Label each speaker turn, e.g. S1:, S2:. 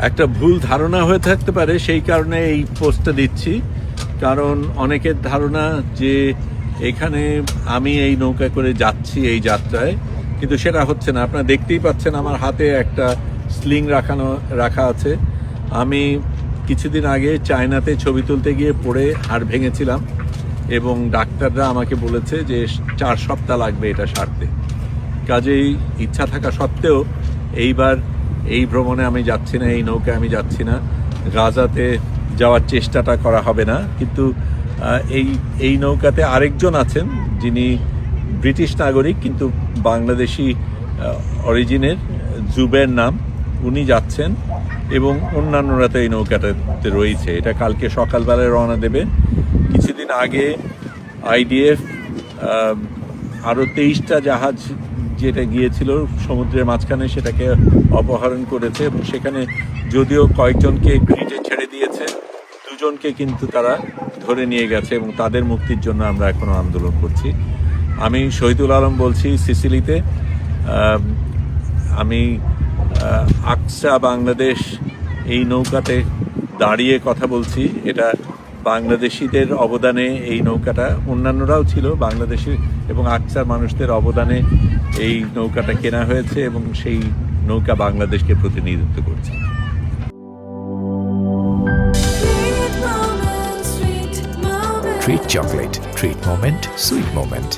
S1: একটা ভুল ধারণা হয়ে থাকতে পারে, সেই কারণে এই পোস্টটা দিচ্ছি। কারণ অনেকের ধারণা যে এখানে আমি এই নৌকা করে যাচ্ছি এই যাত্রায়, কিন্তু সেটা হচ্ছে না। আপনারা দেখতেই পাচ্ছেন আমার হাতে একটা স্লিং রাখা আছে। আমি কিছুদিন আগে চায়নাতে ছবি তুলতে গিয়ে পড়ে হাড় ভেঙেছিলাম এবং ডাক্তাররা আমাকে বলেছে যে 4 সপ্তাহ লাগবে এটা সারতে। কাজেই ইচ্ছা থাকা সত্ত্বেও এইবার এই ভ্রমণে আমি যাচ্ছি না, এই নৌকায় আমি যাচ্ছি না। গাজাতে যাওয়ার চেষ্টাটা করা হবে না, কিন্তু এই নৌকাতে আরেকজন আছেন যিনি ব্রিটিশ নাগরিক কিন্তু বাংলাদেশি অরিজিনের, জুবের নাম, উনি যাচ্ছেন এবং অন্যান্যরা তো এই নৌকাটাতে রয়েছে। এটা কালকে সকালবেলায় রওনা দেবে। কিছুদিন আগে আইডিএফ আরও 23টা জাহাজ যেটা গিয়েছিল সমুদ্রের মাঝখানে সেটাকে অপহরণ করেছে এবং সেখানে যদিও কয়েকজনকে ক্রিটে ছেড়ে দিয়েছে, 2জনকে কিন্তু তারা ধরে নিয়ে গেছে এবং তাদের মুক্তির জন্য আমরা এখনো আন্দোলন করছি। আমি শহীদুল আলম বলছি, সিসিলিতে। আমি আকসা বাংলাদেশ এই নৌকাতে দাঁড়িয়ে কথা বলছি। এটা বাংলাদেশিদের অবদানে এই নৌকাটা, অন্যান্যরাও ছিল বাংলাদেশি এবং আকসার মানুষদের অবদানে এই নৌকাটা কেনা হয়েছে এবং সেই নৌকা বাংলাদেশকে প্রতিনিধিত্ব করছে।
S2: Treat chocolate. Treat moment. Sweet moment.